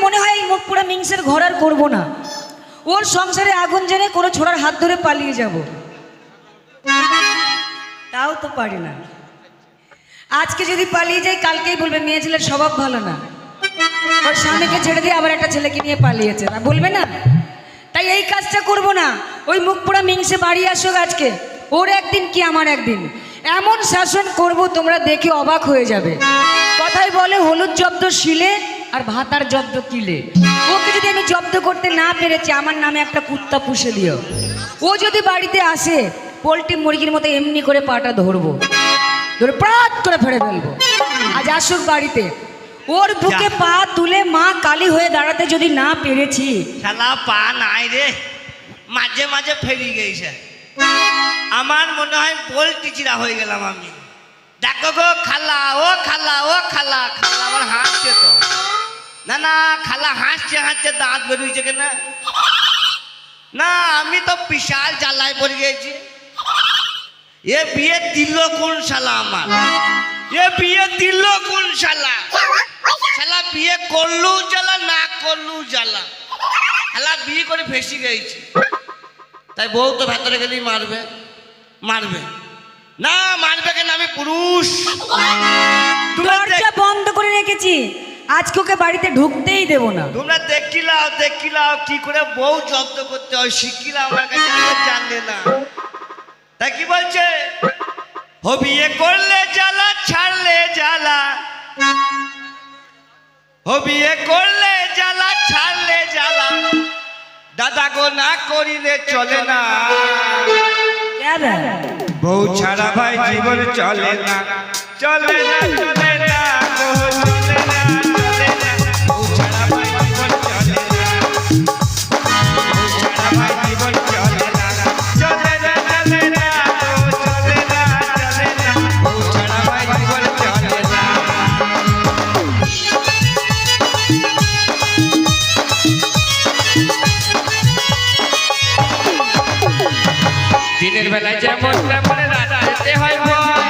মনে হয় এই মুখ পোড়া মিংসের ঘর আর করবো না। ওর সংসারে আগুন জেনে কোনো ছোড়ার হাত ধরে পালিয়ে যাব, তাও তো পারি না। আজকে যদি পালিয়ে যাই কালকেই বলবে মেয়ে ছেলের স্বভাব ভালো না, ওর স্বামীকে ছেড়ে দিয়ে আবার একটা ছেলেকে নিয়ে পালিয়েছে, না বলবে না? তাই এই কাজটা করব না। ওই মুখ পোড়া মিংসে বাড়ি আসুক আজকে, ওর একদিন কি আমার একদিন, এমন শাসন করব তোমরা দেখে অবাক হয়ে যাবে। কথাই বলে হলুদ জব্দ শিলে আর ভাতার জব্দ কিলে। ওকে যদি আমি জব্দ করতে না পেরেছি, আমার নামে একটা কুত্তা পুষে দিও। ও যদি বাড়িতে আসে পোল্ট্রি মুরগির মতো এমনি করে পাটা ধরবো, ধরে প্রাত করে ফেলে ফেলবো। আজ আসুক বাড়িতে, ওর বুকে পা তুলে মা কালী হয়ে দাঁড়াতে যদি না পেরেছি। শালা পা নাই রে, মাঝে মাঝে ফেরি গেছে। আমার মনে হয় পোল্ট্রি চিরা হয়ে গেলাম আমি। দেখো গো খালা, ও খালা, ও খালা। খালা আমার হাসছে তো, না না খালা হাসছে হাসছে, দাঁত বেরোইছে কেন? না আমি তো বিশাল জ্বালায় পড়ে গেছি। এ বিয়ে দিল কোন শালা আমার? এ বিয়ে দিল কোন শালা? শালা বিয়ে করলু জ্বালা, না করলু জ্বালা। শালা বিয়ে করে ফেসে গেছি। তাই বউ তো ভেতরে গেলেই মারবে, মারবে না মারবে কেন? আমি পুরুষ। দরজা বন্ধ করে রেখেছি, আজকে ওকে বাড়িতে ঢুকতেই দেব না। তোমরা দেখিলাও দেখিলাও কি করে বউ জব্দ করতে হয়, শিখিলাম। আমার কাছে জানলে না, তাই কি বলছে? ও বিয়ে করলে জ্বালা, ছাড়লে জ্বালা। ও বিয়ে করলে জ্বালা, ছাড়লে জ্বালা। দাদা গো না করিলে চলে না, বউ ছাড়া ভাই জীবন চলে না, চলে না, চলে না, চলে না, চলে না। বউ ছাড়া ভাই জীবন চলে না, বউ ছাড়া ভাই জীবন চলে না, চলে না, চলে না, চলে না, চলে না। বউ ছাড়া ভাই জীবন চলে না। দিনের বেলায় যেমন তেমন রাতে হয় ভয়,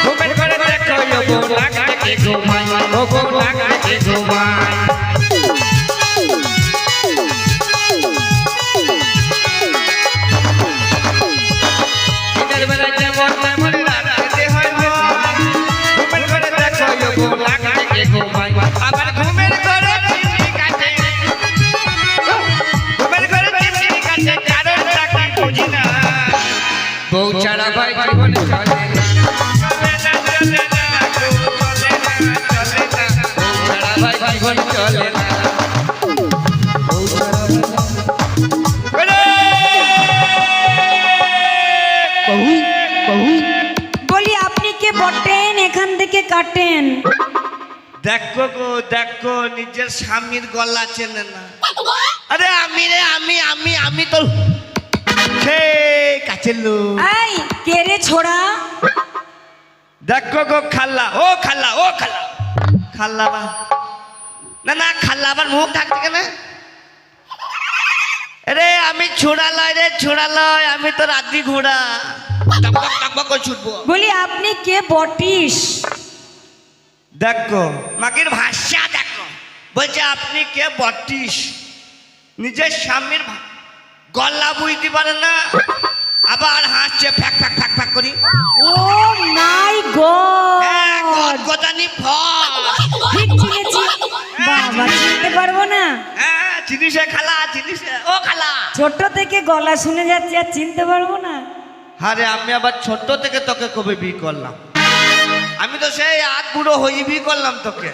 ঘুমের ঘরে দেখো ও বউ নাক ডেকে ঘুমায়, ও বউ নাক ডেকে ঘুমায়। দিনের বেলায় যেমন তেমন রাতে হয় ভয়, ঘুমের ঘরে দেখো ও বউ নাক ডেকে ঘুমায়। আবার ঘুমের ঘরে চিমনি কাটে, ঘুমের ঘরে চিমনি কাটে, কারণ তাকে বুঝি না। বউ ছাড়া ভাই জীবন চলে না, চলে না, চলে না, চলে না, চলে না। বউ ছাড়া ভাই জীবন চলে না, বউ ছাড়া বলি আপনি কে বটেন, এখান থেকে কাটেন। দেখো গো দেখো, নিজের স্বামীর গলা চেনে না। আরে আমি রে, আমি তো কাছের লোক। এই কে রে ছোড়া? দেখো গো খাল্লা, ও খাল্লা, ও খাল্লা। খাল্লা না না, খাল্লা আবার মুখ থাকছে কেন? আরে আমি ছোড়া লয় রে, ছোড়া লয়, আমি তো রাত্রি ঘোড়া, টকবক টকবক করে ছুটবো। বলি আপনি কে বটিস? দেখো মাকির ভাষা দেখো, বলছে আপনি কে বটিস। নিজের স্বামীর গলা বুঝতে পারে না, আবার হাসছে ফ্যাক ফ্যাক ফ্যাক ফ্যাক করি। ও মাই গড, গদানি ফল। ঠিক চিনেছি। বাবা চিনতে পারবো না? হ্যাঁ চিনিসে খালা, চিনিসে ও খালা। ছোট থেকে গলা শুনে যাচ্ছি আর চিনতে পারবো না? আরে আমি আবার ছোট থেকে তোকে কবে বিয়ে করলাম? আমি তো সেই আট বুড়ো হয়ে বিয়ে করলাম তোকে।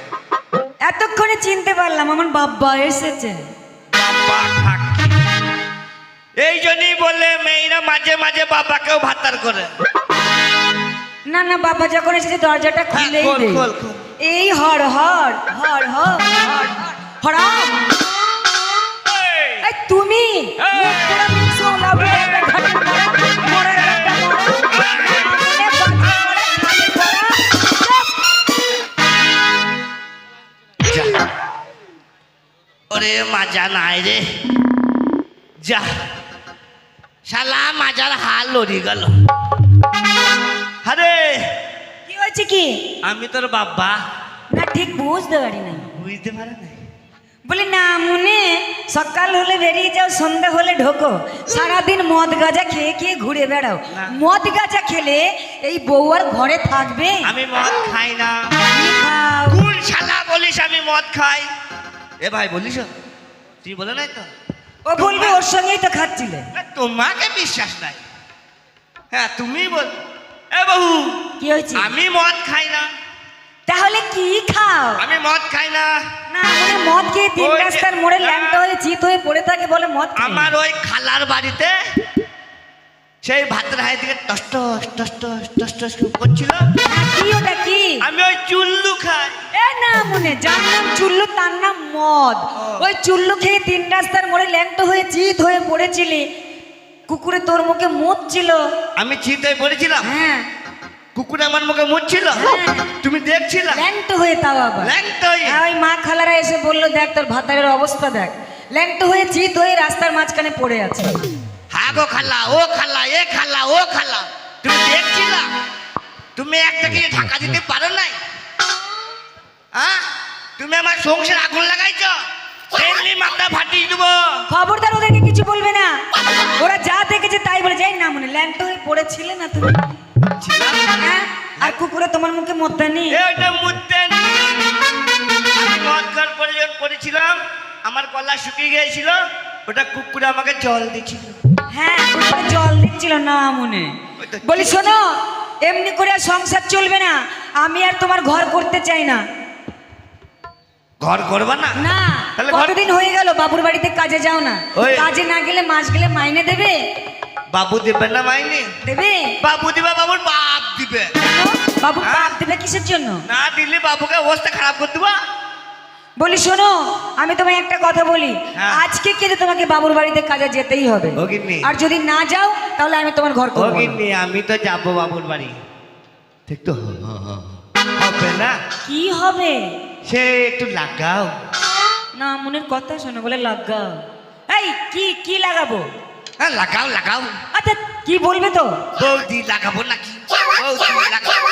এতক্ষণে চিনতে পারলাম, আমার বাবা এসেছে। বাবা থাক, এই জন্যই বলে মেয়েরা মাঝে মাঝে বাবাকেও ভাতার করে। না না, বাবা যখন এসেছে দরজাটা খুলেই খোল, দে। খোল, খোল। এই হর হর হর হর হর হরাম। এই তুমি মুখ পোড়া মিংস ওলা বলে একটা ঘাটের মরা, মরার একটা মরা, মনে বাজে মরা, খালি মরা। যা। ওরে মাজা নাই রে, যা শালা মাজার হাল লড়ি গেল। আরে কি হয়েছে কি? আমি তোর বাবা। না ঠিক বুঝতে পারি না। বুঝতে পারে না? বলি না মনে, সকাল হলে বেরিয়ে যাও, সন্ধ্যা হলে ঢোকো, সারাদিন মদ গাঁজা খেয়ে খেয়ে ঘুরে বেড়াও। না। মদ গাঁজা খেলে এই বউ আর ঘরে থাকবে? আমি মদ খাই না। কি খাও? কোন শালা বলিস আমি মদ খাই? এ ভাই বলিস? তুই বলে নাই তো? ও বলবে ওর সঙ্গেই তো খাচ্ছিলে। না, তোমাকে বিশ্বাস নাই। হ্যাঁ তুমি বল। এ বহু, কি হয়েছে? আমি মদ খাই না। তাহলে কি খাও? আমি মদ খাই না। না মানে মদ খেয়ে তিন ওই যে- রাস্তার মোড়ে ল্যাংটা হয়ে চিত হয়ে পড়ে থাকে বলে মদ খায় না। আমার ওই খালার বাড়িতে সেই ভাতের হাই থেকে toss toss toss toss toss toss করছিল। কি ওটা কি? আমি ওই চুল্লু খাই। এ না মনে, যার নাম চুল্লু তার নাম মদ। ওই চুল্লু খেয়ে তিন রাস্তার মোড়ে ল্যাংটা হয়ে চিত হয়ে পড়েছিলি, কুকুরে তোর মুখে মুখ ছিল। আমি চিতায় পড়েছিলাম, হ্যাঁ কুকুর আমার মুখে মুছছিল, হ্যাঁ। তুমি দেখছিলা? ল্যাংটা হয়ে তাও আবার। ল্যাংটা হয়ে? হ্যাঁ, ওই মা খালারা এসে বললো দেখ তোর ভাতারের অবস্থা দেখ, ল্যাংটা হয়ে চিত হয়ে রাস্তার মাঝখানে পড়ে আছে। হ্যাঁ গো খালা, ও খালা, এ খালা, ও খালা, তুমি দেখছিলা? তুমি একটা কি ঢাকা দিতে পারো নাই? হ্যাঁ, তুমি আমার সংসার আগুন লাগাইছো, এমনি মাথা ফাটিয়ে দেবো। খবরদার ওদেরকে কিছু বলবে না, ওরা যা দেখেছে তাই বলে। যাই না মনে, ল্যাংটা হয়ে পড়েছিলে না তুমি? হ্যাঁ, আর কুকুরে তোমার মুখে মধ্যে নেই। ওইটা মুদ্দে আমি মদ খাওয়ার পরে যখন পড়েছিলাম, আমার গলা শুকিয়ে গিয়েছিল, ওটা কুকুরে আমাকে জল দিচ্ছিল। হ্যাঁ, কুকুরে জল দিচ্ছিল না মনে। বলি শোনো, এমনি করে আর সংসার চলবে না, আমি আর তোমার ঘর করতে চাই না। ঘর করবা না? না, তাহলে ঘর- কতদিন হয়ে গেল বাবুর বাড়িতে কাজে যাও না? ওই- কাজে না গেলে মাস গেলে মাইনে দেবে? বাবু দিবে না মাইনে? দেবে? বাবু দিবে, বাবুর বাপ দিবে। বাবু হ্যাঁ। বাপ দেবে কিসের জন্য? না দিলে বাবুকে অবস্থা খারাপ করে দেবো। বলি শোনো, আমি তোমায় একটা কথা বলি, হ্যাঁ। আজকে কিন্তু তোমাকে বাবুর বাড়িতে কাজে যেতেই হবে। ও গিন্নি। আর যদি না যাও তাহলে আমি তোমার ঘর ও করবো না। গিন্নি, আমি তো যাবো বাবুর বাড়ি, ঠিক তো? হবে না? কি হবে? সে একটু লাগাও। না মনের কথা শোনো বলে লাগাও। এই কি কি লাগাবো? হ্যাঁ লাগাও লাগাও। আচ্ছা কি বলবে তো? বৌদি লাগাবো নাকি? বৌদি লাগাবো।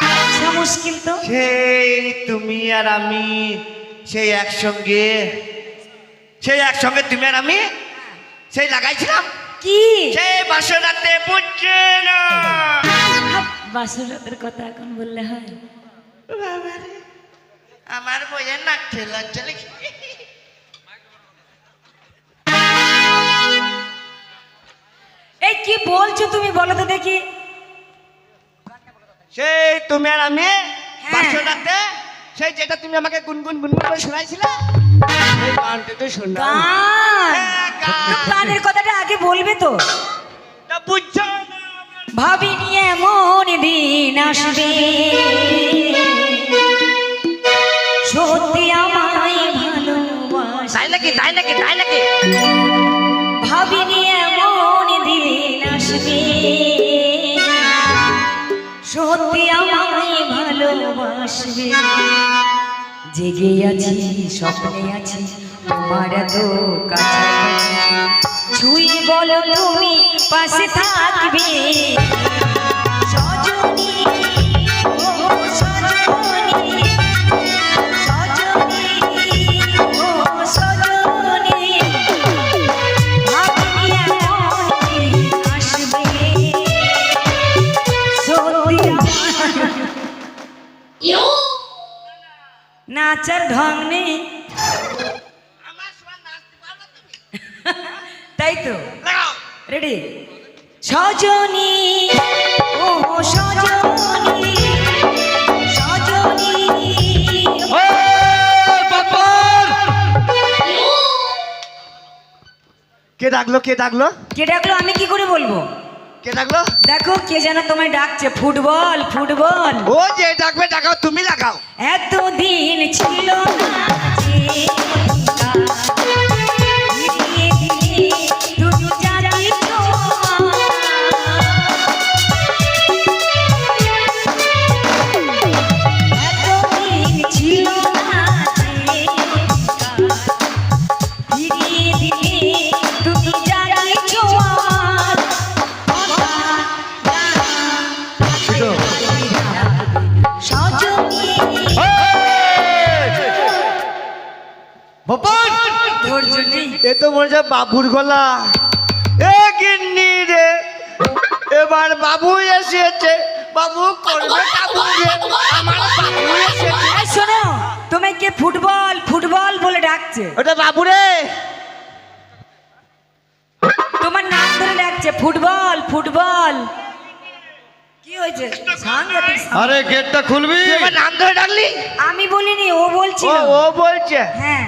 আচ্ছা মুশকিল তো। সেই তুমি আর আমি, সেই একসঙ্গে, সেই একসঙ্গে তুমি আর আমি সেই লাগাইছিলাম, কি? সেই বাসর রাতে বুঝছে না। বাসর রাতের কথা এখন বললে হয়? বাবারে, আমার বইয়ের নাক ঠেলা চলে। এই কি বলছো তুমি, বলো তো দেখি। সেই তুমি আর আমি হ্যাঁ। বাসর রাতে, সেই যেটা তুমি আমাকে গুনগুন গুনগুন করে শোনাইছিলে, সেই গানটা তো শোনা। গান? হ্যাঁ, গান। তো গানের কথাটা আগে বলবে তো। তা বুঝছো না? ভাবিনি এমন দিন আসবে, সত্যি আমায় ভালোবাসবে। তাই নাকি? তাই নাকি? তাই নাকি? ভাবিনি এমন দিন আসবে, সত্যি আমায় ভালোবাসবে। জেগে আছি, স্বপ্নে আছি, তোমার তো কাছাকাছি, ছুঁয়ে বলো তুমি পাশে থাকবে। সজনী, ও সজনী, সজনী, ও সজনী, ভাবিনি এমন দিন আসবে, সত্যি নাচার ঢং নেই, আমার সময় নাচতে পারবে তুমি? তাই তো। লাগাও। রেডি? সজনী, ও সজনী, সজনী, কে ডাকলো? কে ডাকলো? কে ডাকলো আমি কি করে বলবো? কে ডাকলো? দেখো কে যেন তোমায় ডাকছে, ফুটবল ফুটবল। ও যে ডাকবে ডাকাও, তুমি লাগাও। এতদিন ছিল না যে ধীরে ধীরে দুটো জাতি এতদিন ছিল না যে ধীরে ধীরে দুটো জাতি জোয়ার সজনী। ভোপাল ধৈর্য নেই। এ তো মনে হচ্ছে বাবুর গলা। এ গিন্নি রে, এবার বাবু এসেছে, বাবু করবে কাবু রে, আমার বাবু এসেছে। এই শোনো, তোমায় কে ফুটবল ফুটবল বলে ডাকছে? ওটা বাবু রে। তোমার নাম ধরে ডাকছে ফুটবল ফুটবল। কি হয়েছে? সাংঘাতিক। আরে গেটটা খুলবি? তুই এবার নাম ধরে ডাকলি? আমি বলিনি, ও বলছিল। ও বলছে। হ্যাঁ